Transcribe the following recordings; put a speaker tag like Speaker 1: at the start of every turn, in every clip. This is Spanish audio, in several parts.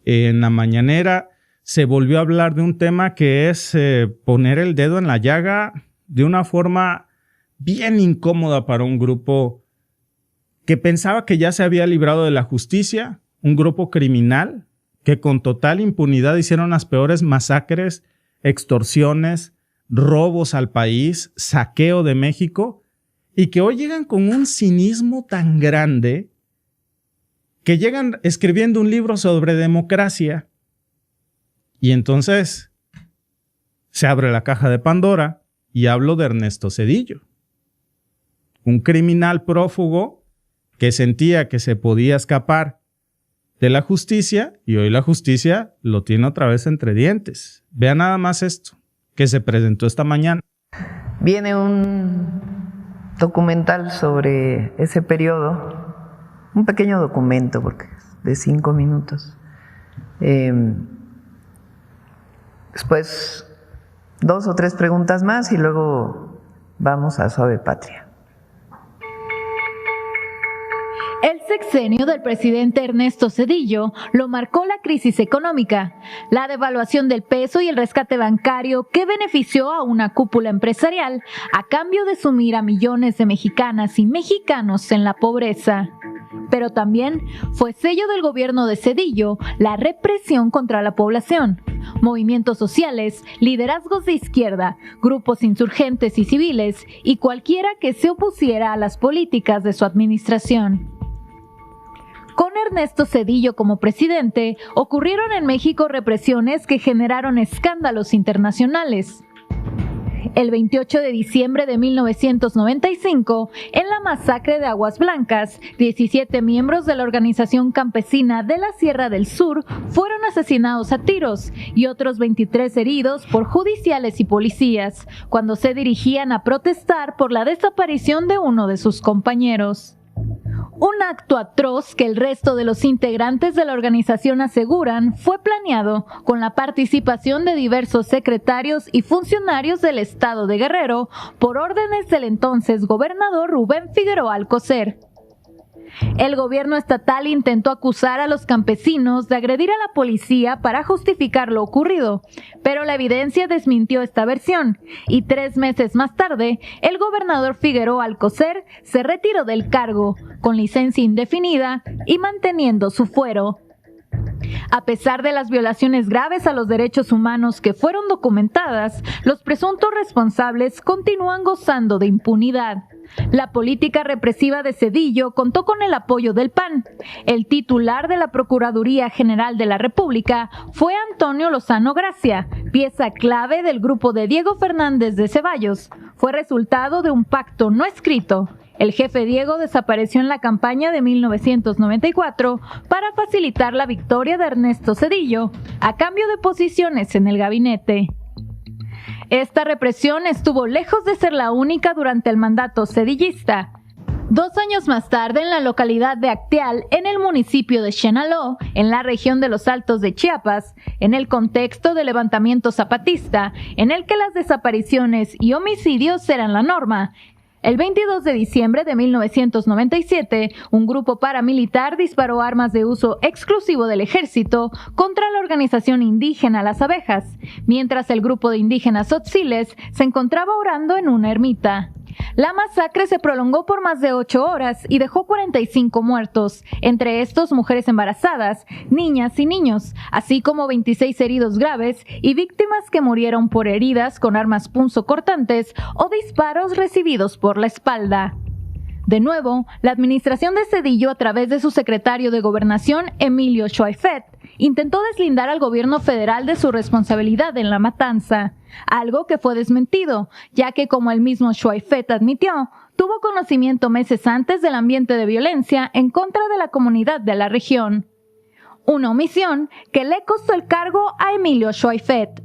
Speaker 1: en la mañanera se volvió a hablar de un tema que es poner el dedo en la llaga de una forma bien incómoda para un grupo que pensaba que ya se había librado de la justicia, un grupo criminal que con total impunidad hicieron las peores masacres, extorsiones, robos al país, saqueo de México, y que hoy llegan con un cinismo tan grande que llegan escribiendo un libro sobre democracia y entonces se abre la caja de Pandora y hablo de Ernesto Zedillo, un criminal prófugo que sentía que se podía escapar de la justicia y hoy la justicia lo tiene otra vez entre dientes. Vea nada más esto que se presentó esta mañana.
Speaker 2: Viene un documental sobre ese periodo, un pequeño documento porque es de 5 minutos. Después 2 o 3 preguntas más y luego vamos a Suave Patria.
Speaker 3: El sexenio del presidente Ernesto Zedillo lo marcó la crisis económica, la devaluación del peso y el rescate bancario que benefició a una cúpula empresarial a cambio de sumir a millones de mexicanas y mexicanos en la pobreza. Pero también fue sello del gobierno de Zedillo la represión contra la población. Movimientos sociales, liderazgos de izquierda, grupos insurgentes y civiles y cualquiera que se opusiera a las políticas de su administración. Con Ernesto Zedillo como presidente, ocurrieron en México represiones que generaron escándalos internacionales. El 28 de diciembre de 1995, en la masacre de Aguas Blancas, 17 miembros de la organización campesina de la Sierra del Sur fueron asesinados a tiros y otros 23 heridos por judiciales y policías, cuando se dirigían a protestar por la desaparición de uno de sus compañeros. Un acto atroz que el resto de los integrantes de la organización aseguran fue planeado con la participación de diversos secretarios y funcionarios del estado de Guerrero por órdenes del entonces gobernador Rubén Figueroa Alcocer. El gobierno estatal intentó acusar a los campesinos de agredir a la policía para justificar lo ocurrido, pero la evidencia desmintió esta versión y 3 meses más tarde, el gobernador Figueroa Alcocer se retiró del cargo, con licencia indefinida y manteniendo su fuero. A pesar de las violaciones graves a los derechos humanos que fueron documentadas, los presuntos responsables continúan gozando de impunidad. La política represiva de Zedillo contó con el apoyo del PAN. El titular de la Procuraduría General de la República fue Antonio Lozano Gracia, pieza clave del grupo de Diego Fernández de Ceballos. Fue resultado de un pacto no escrito. El jefe Diego desapareció en la campaña de 1994 para facilitar la victoria de Ernesto Zedillo, a cambio de posiciones en el gabinete. Esta represión estuvo lejos de ser la única durante el mandato zedillista. 2 años más tarde, en la localidad de Acteal, en el municipio de Chenaló, en la región de los Altos de Chiapas, en el contexto del levantamiento zapatista, en el que las desapariciones y homicidios eran la norma, el 22 de diciembre de 1997, un grupo paramilitar disparó armas de uso exclusivo del ejército contra la organización indígena Las Abejas, mientras el grupo de indígenas tzotziles se encontraba orando en una ermita. La masacre se prolongó por más de 8 horas y dejó 45 muertos, entre estos mujeres embarazadas, niñas y niños, así como 26 heridos graves y víctimas que murieron por heridas con armas punzocortantes o disparos recibidos por la espalda. De nuevo, la administración de Zedillo, a través de su secretario de Gobernación, Emilio Schweifet, intentó deslindar al gobierno federal de su responsabilidad en la matanza, algo que fue desmentido, ya que, como el mismo Schweifet admitió, tuvo conocimiento meses antes del ambiente de violencia en contra de la comunidad de la región. Una omisión que le costó el cargo a Emilio Schweifet.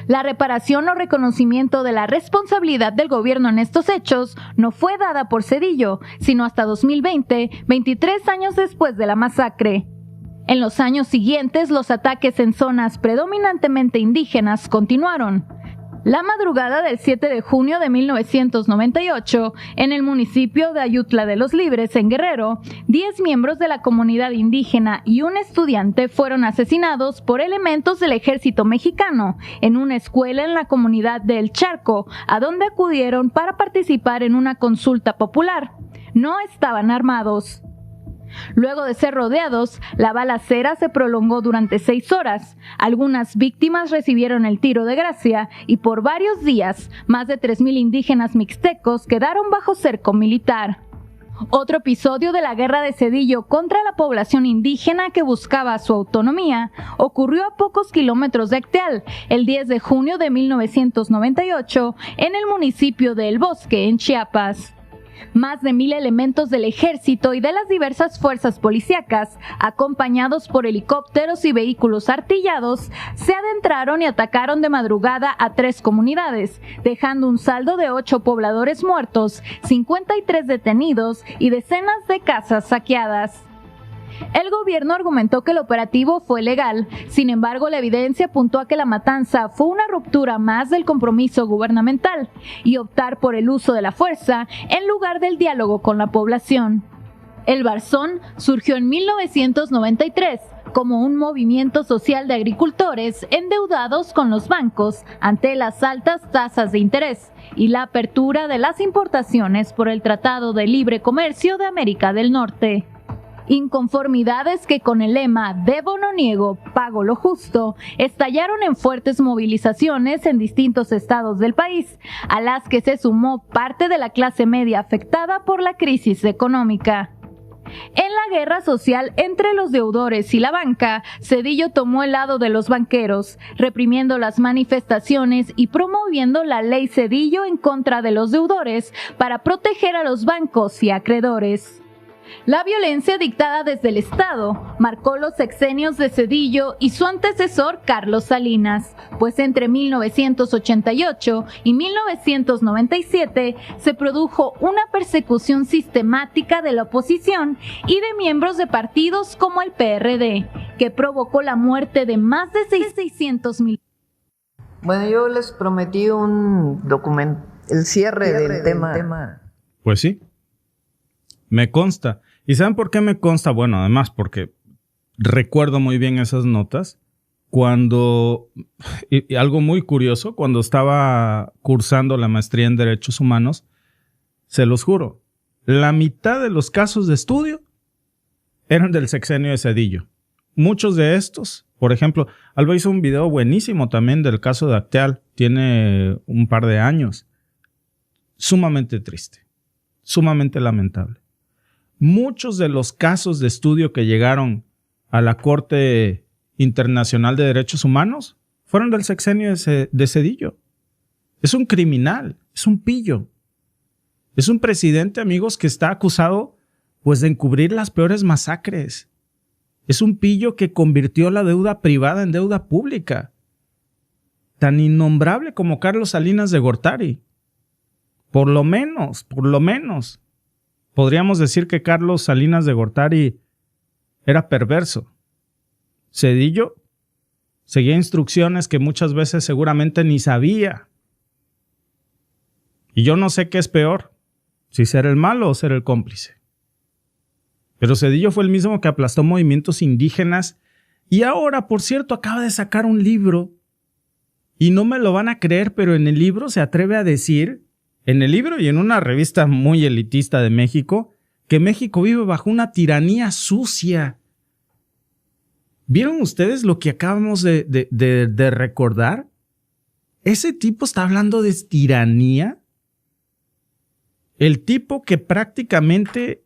Speaker 3: La reparación o reconocimiento de la responsabilidad del gobierno en estos hechos no fue dada por Zedillo, sino hasta 2020, 23 años después de la masacre. En los años siguientes, los ataques en zonas predominantemente indígenas continuaron. La madrugada del 7 de junio de 1998, en el municipio de Ayutla de los Libres, en Guerrero, 10 miembros de la comunidad indígena y un estudiante fueron asesinados por elementos del ejército mexicano en una escuela en la comunidad de El Charco, a donde acudieron para participar en una consulta popular. No estaban armados. Luego de ser rodeados, la balacera se prolongó durante 6 horas. Algunas víctimas recibieron el tiro de gracia y por varios días, más de 3,000 indígenas mixtecos quedaron bajo cerco militar. Otro episodio de la guerra de Zedillo contra la población indígena que buscaba su autonomía ocurrió a pocos kilómetros de Acteal, el 10 de junio de 1998, en el municipio de El Bosque, en Chiapas. Más de 1,000 elementos del ejército y de las diversas fuerzas policíacas, acompañados por helicópteros y vehículos artillados, se adentraron y atacaron de madrugada a 3 comunidades, dejando un saldo de 8 pobladores muertos, 53 detenidos y decenas de casas saqueadas. El gobierno argumentó que el operativo fue legal, sin embargo la evidencia apuntó a que la matanza fue una ruptura más del compromiso gubernamental y optar por el uso de la fuerza en lugar del diálogo con la población. El Barzón surgió en 1993 como un movimiento social de agricultores endeudados con los bancos ante las altas tasas de interés y la apertura de las importaciones por el Tratado de Libre Comercio de América del Norte. Inconformidades que con el lema "Debo no niego, pago lo justo" estallaron en fuertes movilizaciones en distintos estados del país, a las que se sumó parte de la clase media afectada por la crisis económica. En la guerra social entre los deudores y la banca, Zedillo tomó el lado de los banqueros, reprimiendo las manifestaciones y promoviendo la ley Zedillo en contra de los deudores para proteger a los bancos y acreedores. La violencia dictada desde el Estado marcó los sexenios de Zedillo y su antecesor Carlos Salinas, pues entre 1988 y 1997 se produjo una persecución sistemática de la oposición y de miembros de partidos como el PRD, que provocó la muerte de más de 600,000.
Speaker 2: Bueno, yo les prometí un documento, el cierre del tema.
Speaker 1: Pues sí. Me consta. ¿Y saben por qué me consta? Bueno, además porque recuerdo muy bien esas notas cuando, y algo muy curioso, cuando estaba cursando la maestría en Derechos Humanos, se los juro, la mitad de los casos de estudio eran del sexenio de Zedillo. Muchos de estos, por ejemplo, Alba hizo un video buenísimo también del caso de Acteal, tiene un par de años. Sumamente triste, sumamente lamentable. Muchos de los casos de estudio que llegaron a la Corte Internacional de Derechos Humanos fueron del sexenio de Zedillo. Es un criminal, es un pillo. Es un presidente, amigos, que está acusado pues de encubrir las peores masacres. Es un pillo que convirtió la deuda privada en deuda pública. Tan innombrable como Carlos Salinas de Gortari. Por lo menos. Podríamos decir que Carlos Salinas de Gortari era perverso. Zedillo seguía instrucciones que muchas veces seguramente ni sabía. Y yo no sé qué es peor, si ser el malo o ser el cómplice. Pero Zedillo fue el mismo que aplastó movimientos indígenas y ahora, por cierto, acaba de sacar un libro. Y no me lo van a creer, pero en el libro se atreve a decir, en el libro y en una revista muy elitista de México, que México vive bajo una tiranía sucia. ¿Vieron ustedes lo que acabamos de recordar? Ese tipo está hablando de tiranía. El tipo que prácticamente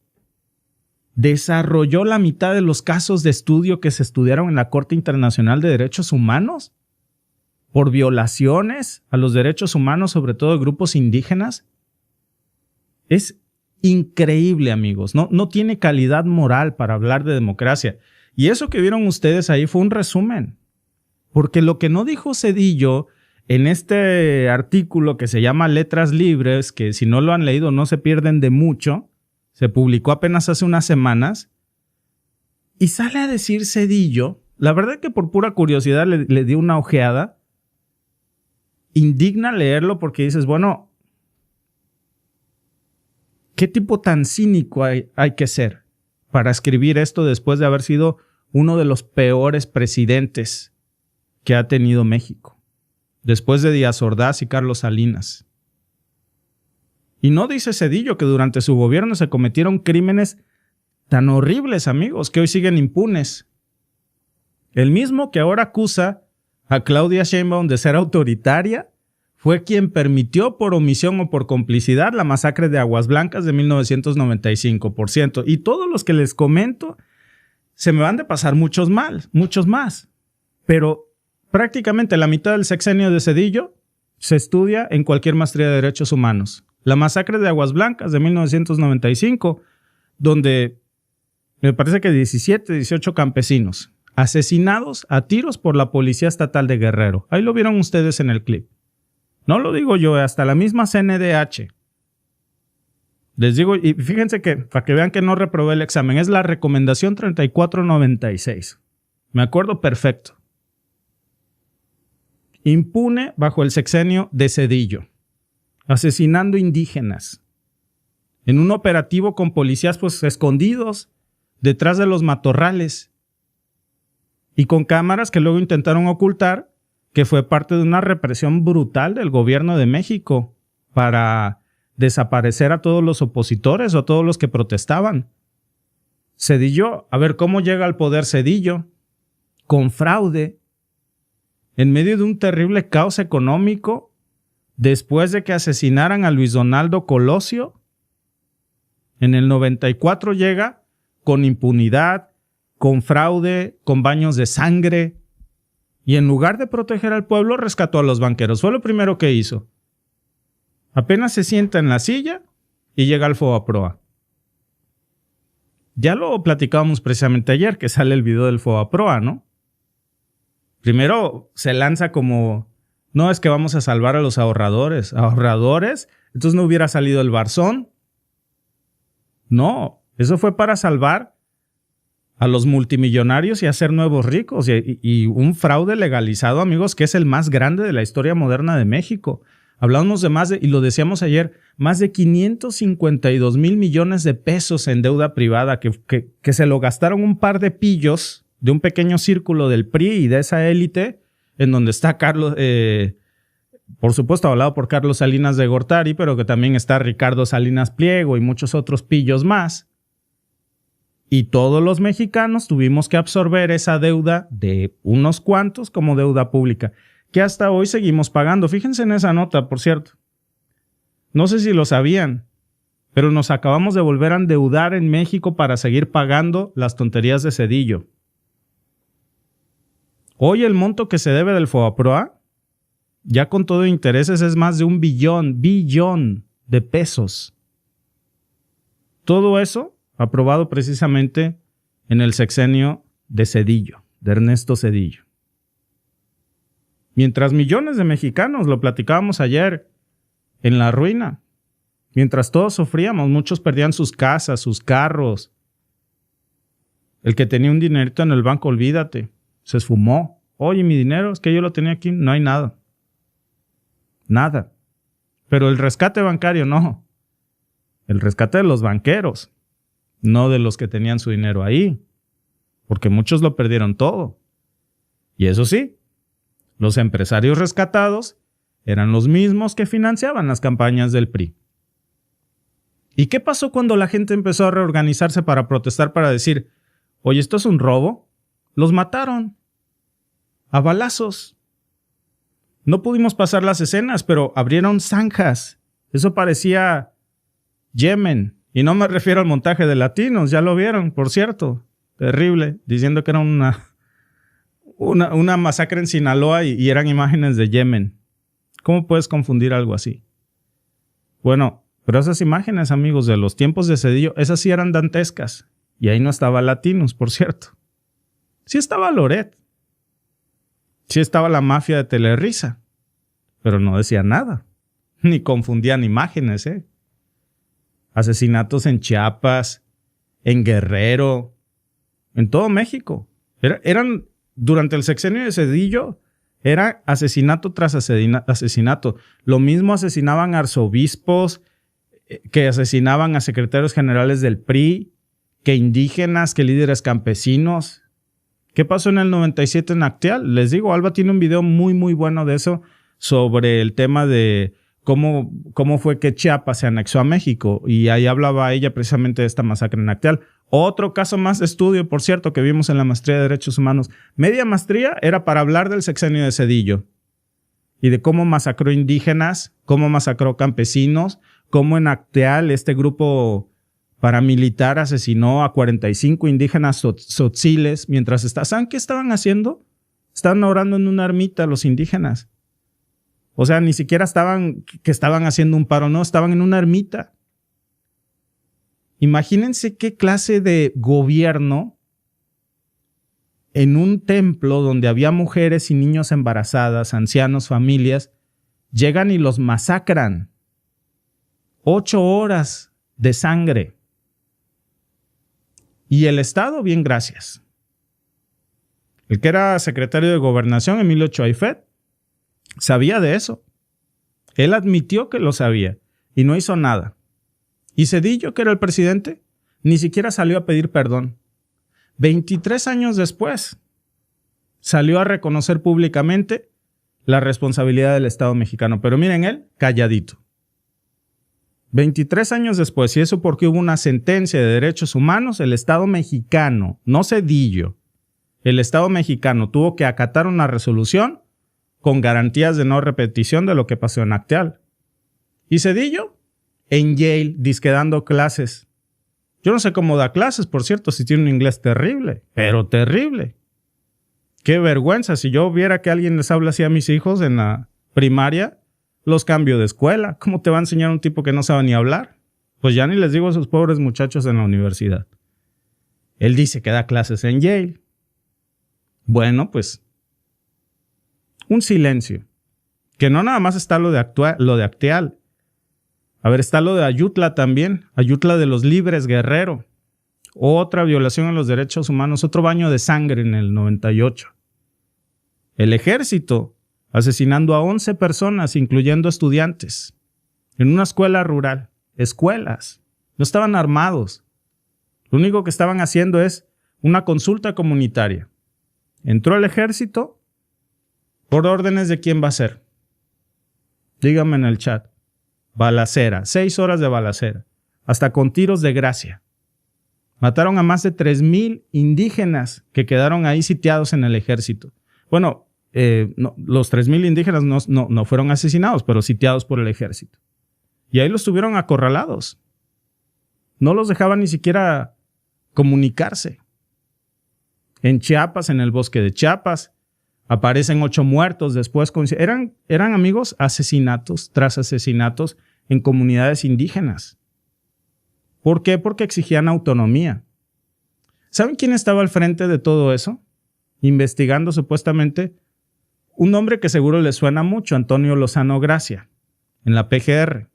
Speaker 1: desarrolló la mitad de los casos de estudio que se estudiaron en la Corte Internacional de Derechos Humanos por violaciones a los derechos humanos, sobre todo de grupos indígenas. Es increíble, amigos. No tiene calidad moral para hablar de democracia. Y eso que vieron ustedes ahí fue un resumen. Porque lo que no dijo Zedillo en este artículo que se llama Letras Libres, que si no lo han leído no se pierden de mucho, se publicó apenas hace unas semanas, y sale a decir Zedillo, la verdad que por pura curiosidad le di una ojeada, indigna leerlo porque dices, bueno, ¿qué tipo tan cínico hay que ser para escribir esto después de haber sido uno de los peores presidentes que ha tenido México? Después de Díaz Ordaz y Carlos Salinas. Y no dice Zedillo que durante su gobierno se cometieron crímenes tan horribles, amigos, que hoy siguen impunes. El mismo que ahora acusa a Claudia Sheinbaum de ser autoritaria fue quien permitió por omisión o por complicidad la masacre de Aguas Blancas de 1995, por ciento. Y todos los que les comento, se me van de pasar muchos más. Pero prácticamente la mitad del sexenio de Zedillo se estudia en cualquier maestría de derechos humanos. La masacre de Aguas Blancas de 1995, donde me parece que 17, 18 campesinos asesinados a tiros por la Policía Estatal de Guerrero. Ahí lo vieron ustedes en el clip. No lo digo yo, hasta la misma CNDH. Les digo, y fíjense que, para que vean que no reprobé el examen, es la recomendación 3496. Me acuerdo perfecto. Impune bajo el sexenio de Zedillo, asesinando indígenas, en un operativo con policías pues escondidos detrás de los matorrales y con cámaras que luego intentaron ocultar que fue parte de una represión brutal del gobierno de México para desaparecer a todos los opositores o a todos los que protestaban. Zedillo, a ver cómo llega al poder Zedillo, con fraude, en medio de un terrible caos económico, después de que asesinaran a Luis Donaldo Colosio. En el 94 llega con impunidad, con fraude, con baños de sangre, y en lugar de proteger al pueblo, rescató a los banqueros. Fue lo primero que hizo. Apenas se sienta en la silla y llega al FOBAPROA. Ya lo platicábamos precisamente ayer, que sale el video del FOBAPROA, ¿no? Primero se lanza como, no, es que vamos a salvar a los ahorradores. ¿Ahorradores? Entonces no hubiera salido el Barzón. No, eso fue para salvar a los multimillonarios y hacer nuevos ricos. Y un fraude legalizado, amigos, que es el más grande de la historia moderna de México. Hablamos de y lo decíamos ayer, más de 552 mil millones de pesos en deuda privada que se lo gastaron un par de pillos de un pequeño círculo del PRI y de esa élite, en donde está Carlos, por supuesto hablado por Carlos Salinas de Gortari, pero que también está Ricardo Salinas Pliego y muchos otros pillos más. Y todos los mexicanos tuvimos que absorber esa deuda de unos cuantos como deuda pública, que hasta hoy seguimos pagando. Fíjense en esa nota, por cierto. No sé si lo sabían, pero nos acabamos de volver a endeudar en México para seguir pagando las tonterías de Zedillo. Hoy el monto que se debe del FOBAPROA, ya con todo intereses, es más de $1 billón de pesos. Todo eso aprobado precisamente en el sexenio de Zedillo, de Ernesto Zedillo. Mientras millones de mexicanos, lo platicábamos ayer, en la ruina. Mientras todos sufríamos, muchos perdían sus casas, sus carros. El que tenía un dinerito en el banco, olvídate, se esfumó. Oye, mi dinero, es que yo lo tenía aquí, no hay nada. Nada. Pero el rescate bancario no. El rescate de los banqueros, no de los que tenían su dinero ahí. Porque muchos lo perdieron todo. Y eso sí, los empresarios rescatados eran los mismos que financiaban las campañas del PRI. ¿Y qué pasó cuando la gente empezó a reorganizarse para protestar, para decir, oye, esto es un robo? Los mataron a balazos. No pudimos pasar las escenas, pero abrieron zanjas. Eso parecía Yemen. Y no me refiero al montaje de latinos, ya lo vieron, por cierto. Terrible, diciendo que era una masacre en Sinaloa y eran imágenes de Yemen. ¿Cómo puedes confundir algo así? Bueno, pero esas imágenes, amigos, de los tiempos de Zedillo, esas sí eran dantescas. Y ahí no estaba Latinos, por cierto. Sí estaba Loret. Sí estaba la mafia de Telerisa. Pero no decía nada. Ni confundían imágenes, ¿eh? Asesinatos en Chiapas, en Guerrero, en todo México. Durante el sexenio de Zedillo, Era asesinato tras asesinato. Lo mismo asesinaban arzobispos, que asesinaban a secretarios generales del PRI, que indígenas, que líderes campesinos. ¿Qué pasó en el 97 en Acteal? Les digo, Alba tiene un video muy, muy bueno de eso, sobre el tema de cómo fue que Chiapas se anexó a México. Y ahí hablaba ella precisamente de esta masacre en Acteal. Otro caso más de estudio, por cierto, que vimos en la maestría de Derechos Humanos. Media maestría era para hablar del sexenio de Zedillo y de cómo masacró indígenas, cómo masacró campesinos, cómo en Acteal este grupo paramilitar asesinó a 45 indígenas tzotziles mientras ¿saben qué estaban haciendo? Estaban orando en una ermita los indígenas. O sea, ni siquiera estaban haciendo un paro, no, estaban en una ermita. Imagínense qué clase de gobierno en un templo donde había mujeres y niños embarazadas, ancianos, familias, llegan y los masacran. 8 horas de sangre. Y el Estado, bien, gracias. El que era secretario de Gobernación, Emilio Choaifet, sabía de eso. Él admitió que lo sabía y no hizo nada. Y Zedillo, que era el presidente, ni siquiera salió a pedir perdón. 23 años después, salió a reconocer públicamente la responsabilidad del Estado mexicano. Pero miren él, calladito. 23 años después, y eso porque hubo una sentencia de derechos humanos, el Estado mexicano, no Zedillo, el Estado mexicano tuvo que acatar una resolución con garantías de no repetición de lo que pasó en Acteal. Y Zedillo, en Yale, disque dando clases. Yo no sé cómo da clases, por cierto, si tiene un inglés terrible, pero terrible. Qué vergüenza, si yo viera que alguien les habla así a mis hijos en la primaria, los cambio de escuela. ¿Cómo te va a enseñar un tipo que no sabe ni hablar? Pues ya ni les digo a esos pobres muchachos en la universidad. Él dice que da clases en Yale. Bueno, pues un silencio. Que no nada más está lo de Acteal. A ver, está lo de Ayutla también. Ayutla de los Libres, Guerrero. Otra violación a los derechos humanos. Otro baño de sangre en el 98. El ejército asesinando a 11 personas, incluyendo estudiantes. En una escuela rural. Escuelas. No estaban armados. Lo único que estaban haciendo es una consulta comunitaria. Entró el ejército por órdenes de quién va a ser. Díganme en el chat. Balacera. 6 horas de balacera. Hasta con tiros de gracia. Mataron a más de 3,000 indígenas que quedaron ahí sitiados en el ejército. Bueno, no, los 3,000 indígenas no fueron asesinados, pero sitiados por el ejército. Y ahí los tuvieron acorralados. No los dejaban ni siquiera comunicarse. En Chiapas, en el bosque de Chiapas, aparecen 8 muertos después. Eran amigos, asesinatos tras asesinatos en comunidades indígenas. ¿Por qué? Porque exigían autonomía. ¿Saben quién estaba al frente de todo eso? Investigando supuestamente un nombre que seguro les suena mucho, Antonio Lozano Gracia, en la PGR.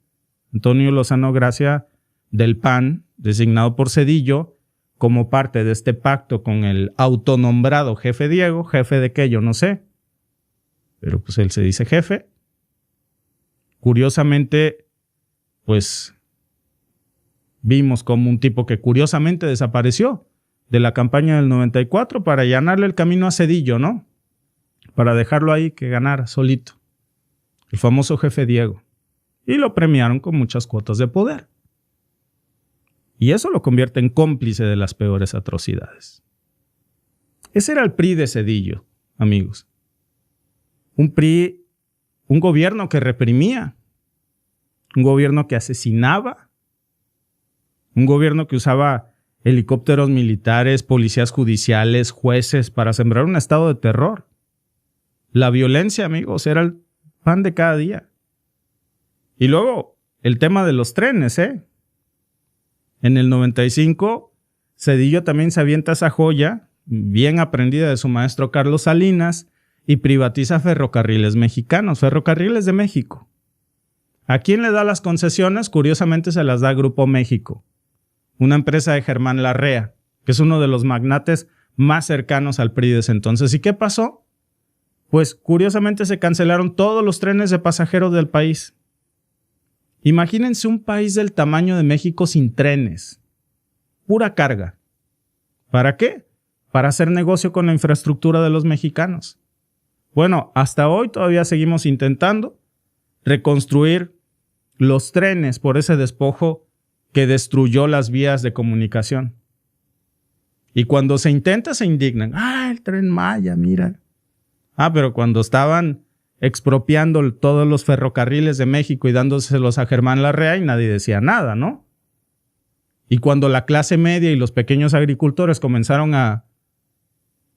Speaker 1: Antonio Lozano Gracia del PAN, designado por Zedillo, como parte de este pacto con el autonombrado jefe Diego. ¿Jefe de qué? Yo no sé. Pero pues él se dice jefe. Curiosamente, pues vimos como un tipo que curiosamente desapareció de la campaña del 94 para allanarle el camino a Zedillo, ¿no? Para dejarlo ahí que ganara solito. El famoso jefe Diego. Y lo premiaron con muchas cuotas de poder. Y eso lo convierte en cómplice de las peores atrocidades. Ese era el PRI de Zedillo, amigos. Un PRI, un gobierno que reprimía, un gobierno que asesinaba, un gobierno que usaba helicópteros militares, policías judiciales, jueces para sembrar un estado de terror. La violencia, amigos, era el pan de cada día. Y luego, el tema de los trenes, En el 95, Zedillo también se avienta esa joya, bien aprendida de su maestro Carlos Salinas, y privatiza Ferrocarriles Mexicanos, Ferrocarriles de México. ¿A quién le da las concesiones? Curiosamente se las da Grupo México, una empresa de Germán Larrea, que es uno de los magnates más cercanos al PRI de ese entonces. ¿Y qué pasó? pues curiosamente se cancelaron todos los trenes de pasajeros del país. Imagínense un país del tamaño de México sin trenes. Pura carga. ¿Para qué? Para hacer negocio con la infraestructura de los mexicanos. Bueno, hasta hoy todavía seguimos intentando reconstruir los trenes por ese despojo que destruyó las vías de comunicación. Y cuando se intenta, se indignan. El Tren Maya, mira. Pero cuando estaban expropiando todos los ferrocarriles de México y dándoselos a Germán Larrea, nadie decía nada, ¿no? Y cuando la clase media y los pequeños agricultores comenzaron a,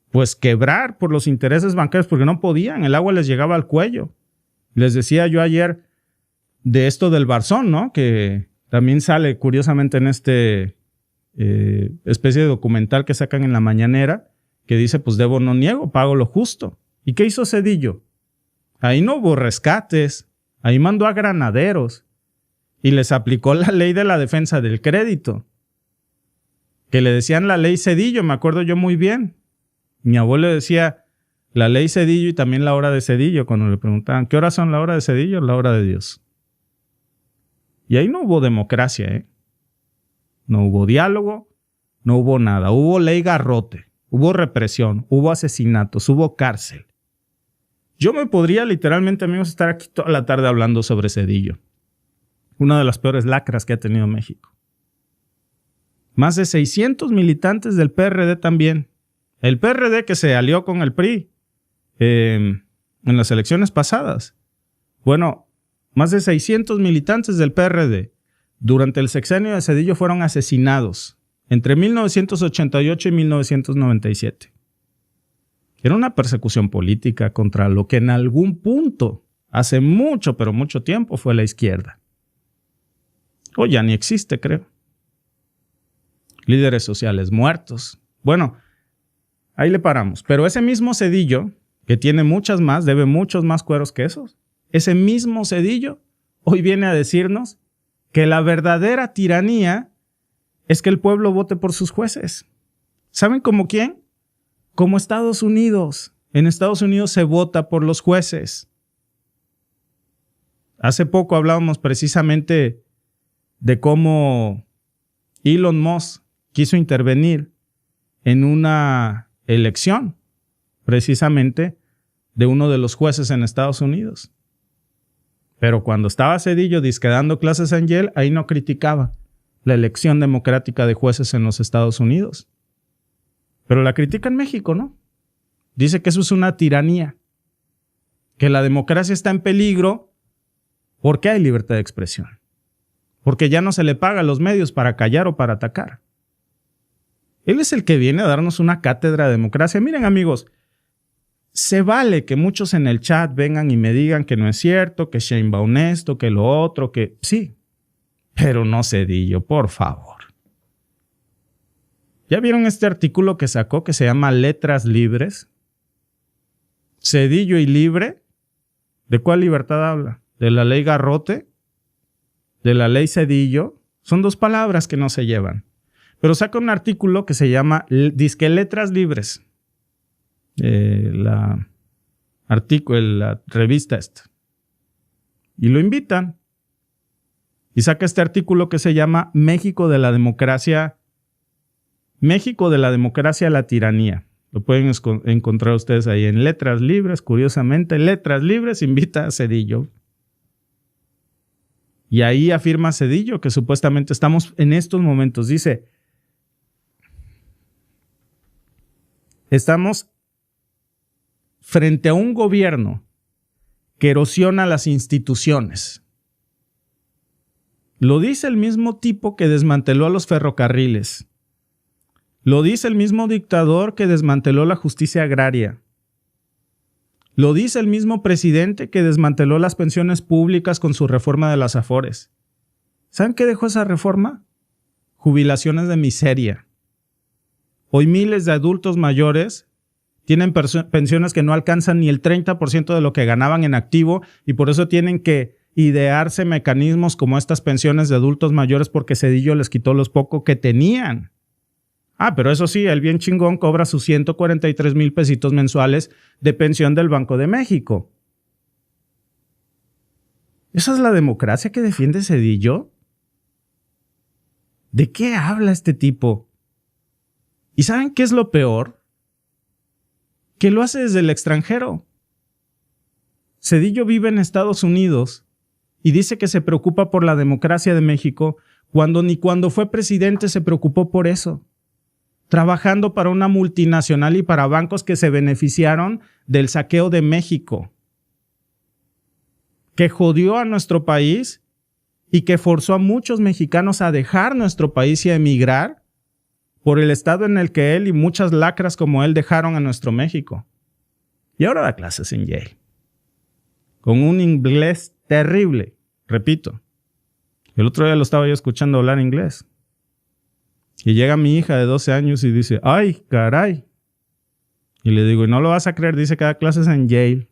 Speaker 1: pues, quebrar por los intereses bancarios porque no podían, el agua les llegaba al cuello. Les decía yo ayer de esto del Barzón, ¿no? Que también sale curiosamente en este especie de documental que sacan en la mañanera, que dice, pues debo no niego, pago lo justo. ¿Y qué hizo Zedillo? Ahí no hubo rescates, ahí mandó a granaderos y les aplicó la ley de la defensa del crédito, que le decían la ley Zedillo, me acuerdo yo muy bien. Mi abuelo decía la ley Zedillo y también la hora de Zedillo, cuando le preguntaban, ¿qué horas son la hora de Zedillo? La hora de Dios. Y ahí no hubo democracia, ¿eh? No hubo diálogo, no hubo nada. Hubo ley garrote, hubo represión, hubo asesinatos, hubo cárcel. Yo me podría literalmente, amigos, estar aquí toda la tarde hablando sobre Zedillo. Una de las peores lacras que ha tenido México. Más de 600 militantes del PRD también. El PRD que se alió con el PRI en las elecciones pasadas. Bueno, más de 600 militantes del PRD durante el sexenio de Zedillo fueron asesinados entre 1988 y 1997. Era una persecución política contra lo que en algún punto, hace mucho, pero mucho tiempo, fue la izquierda. Hoy ya ni existe, creo. Líderes sociales muertos. Bueno, ahí le paramos. Pero ese mismo Zedillo, que tiene muchas más, debe muchos más cueros que esos, ese mismo Zedillo hoy viene a decirnos que la verdadera tiranía es que el pueblo vote por sus jueces. ¿Saben como quién? Como Estados Unidos. En Estados Unidos se vota por los jueces. Hace poco hablábamos precisamente de cómo Elon Musk quiso intervenir en una elección, precisamente de uno de los jueces en Estados Unidos. Pero cuando estaba Zedillo dando clases en Yale, ahí no criticaba la elección democrática de jueces en los Estados Unidos. Pero la critica en México, ¿no? Dice que eso es una tiranía, que la democracia está en peligro porque hay libertad de expresión, porque ya no se le paga a los medios para callar o para atacar. Él es el que viene a darnos una cátedra de democracia. Miren, amigos, se vale que muchos en el chat vengan y me digan que no es cierto, que Sheinbaum esto, que lo otro, que sí, pero no Zedillo, por favor. ¿Ya vieron este artículo que sacó que se llama Letras Libres? Zedillo y libre. ¿De cuál libertad habla? ¿De la ley Garrote? ¿De la ley Zedillo? Son dos palabras que no se llevan. Pero saca un artículo que se llama Disque Letras Libres. La revista esta. Y lo invitan. Y saca este artículo que se llama México de la democracia a la tiranía. Lo pueden encontrar ustedes ahí en Letras Libres. Curiosamente, Letras Libres invita a Zedillo. Y ahí afirma Zedillo que supuestamente estamos en estos momentos. Dice, estamos frente a un gobierno que erosiona las instituciones. Lo dice el mismo tipo que desmanteló a los ferrocarriles. Lo dice el mismo dictador que desmanteló la justicia agraria. Lo dice el mismo presidente que desmanteló las pensiones públicas con su reforma de las Afores. ¿Saben qué dejó esa reforma? Jubilaciones de miseria. Hoy miles de adultos mayores tienen pensiones que no alcanzan ni el 30% de lo que ganaban en activo y por eso tienen que idearse mecanismos como estas pensiones de adultos mayores porque Zedillo les quitó los pocos que tenían. Pero eso sí, él bien chingón cobra sus 143,000 pesitos mensuales de pensión del Banco de México. ¿Esa es la democracia que defiende Zedillo? ¿De qué habla este tipo? ¿Y saben qué es lo peor? Que lo hace desde el extranjero. Zedillo vive en Estados Unidos y dice que se preocupa por la democracia de México cuando ni cuando fue presidente se preocupó por eso. Trabajando para una multinacional y para bancos que se beneficiaron del saqueo de México, que jodió a nuestro país y que forzó a muchos mexicanos a dejar nuestro país y a emigrar por el estado en el que él y muchas lacras como él dejaron a nuestro México. Y ahora da clases en Yale, con un inglés terrible, repito. El otro día lo estaba yo escuchando hablar inglés. Y llega mi hija de 12 años y dice, ¡ay, caray! Y le digo, ¿y no lo vas a creer? Dice que da clases en Yale.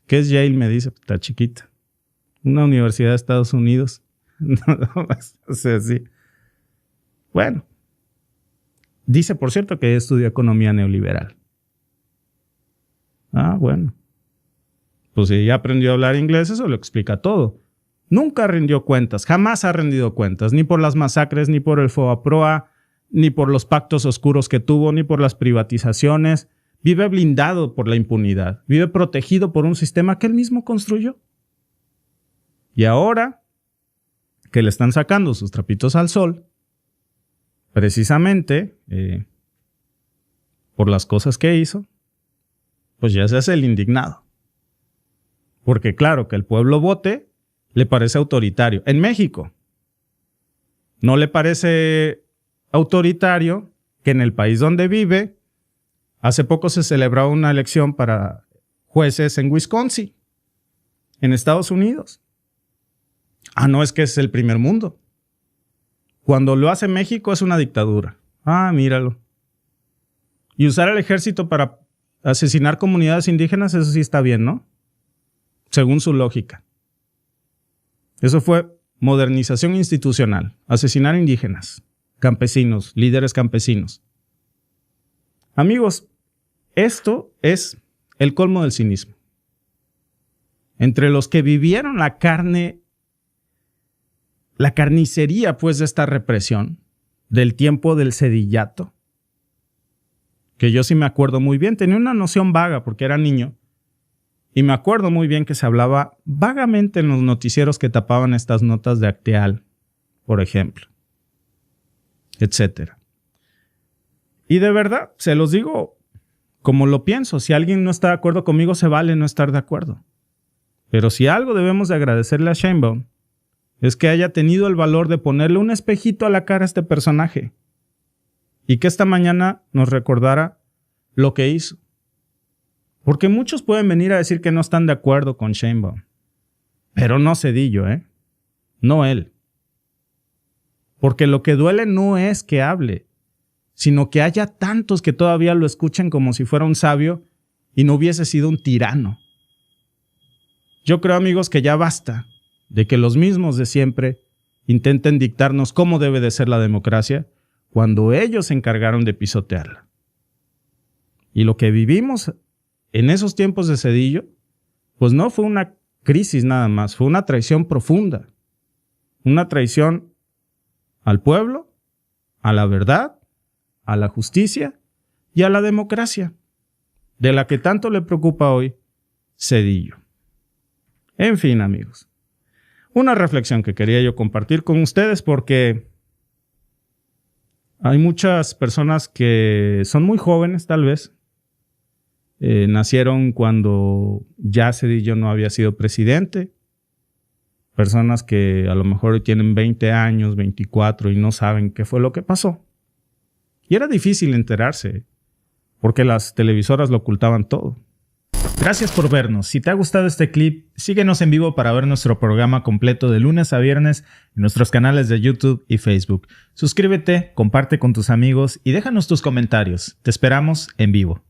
Speaker 1: ¿Qué es Yale? Me dice, está chiquita. Una universidad de Estados Unidos. O sea, sí. Bueno. Dice, por cierto, que estudia economía neoliberal. Bueno. Pues si ya aprendió a hablar inglés, eso lo explica todo. Nunca rindió cuentas, jamás ha rendido cuentas, ni por las masacres, ni por el FOBAPROA, ni por los pactos oscuros que tuvo, ni por las privatizaciones. Vive blindado por la impunidad, vive protegido por un sistema que él mismo construyó. Y ahora que le están sacando sus trapitos al sol, precisamente por las cosas que hizo, pues ya se hace el indignado. Porque claro, que el pueblo vote le parece autoritario. En México no le parece autoritario que en el país donde vive, hace poco se celebró una elección para jueces en Wisconsin, en Estados Unidos. No es que es el primer mundo. Cuando lo hace México es una dictadura. Míralo. Y usar el ejército para asesinar comunidades indígenas, eso sí está bien, ¿no? Según su lógica. Eso fue modernización institucional, asesinar indígenas, campesinos, líderes campesinos. Amigos, esto es el colmo del cinismo. Entre los que vivieron la carnicería pues de esta represión, del tiempo del Zedillato, que yo sí me acuerdo muy bien, tenía una noción vaga porque era niño, y me acuerdo muy bien que se hablaba vagamente en los noticieros que tapaban estas notas de Acteal, por ejemplo, etc. Y de verdad, se los digo como lo pienso. Si alguien no está de acuerdo conmigo, se vale no estar de acuerdo. Pero si algo debemos de agradecerle a Sheinbaum, es que haya tenido el valor de ponerle un espejito a la cara a este personaje. Y que esta mañana nos recordara lo que hizo. Porque muchos pueden venir a decir que no están de acuerdo con Sheinbaum. Pero no Zedillo, No él. Porque lo que duele no es que hable, sino que haya tantos que todavía lo escuchen como si fuera un sabio y no hubiese sido un tirano. Yo creo, amigos, que ya basta de que los mismos de siempre intenten dictarnos cómo debe de ser la democracia cuando ellos se encargaron de pisotearla. Y lo que vivimos en esos tiempos de Zedillo, pues no fue una crisis nada más, fue una traición profunda. Una traición al pueblo, a la verdad, a la justicia y a la democracia, de la que tanto le preocupa hoy Zedillo. En fin, amigos, una reflexión que quería yo compartir con ustedes porque hay muchas personas que son muy jóvenes, tal vez, nacieron cuando ya Zedillo no había sido presidente. Personas que a lo mejor tienen 20 años, 24 y no saben qué fue lo que pasó. Y era difícil enterarse porque las televisoras lo ocultaban todo. Gracias por vernos. Si te ha gustado este clip, síguenos en vivo para ver nuestro programa completo de lunes a viernes en nuestros canales de YouTube y Facebook. Suscríbete, comparte con tus amigos y déjanos tus comentarios. Te esperamos en vivo.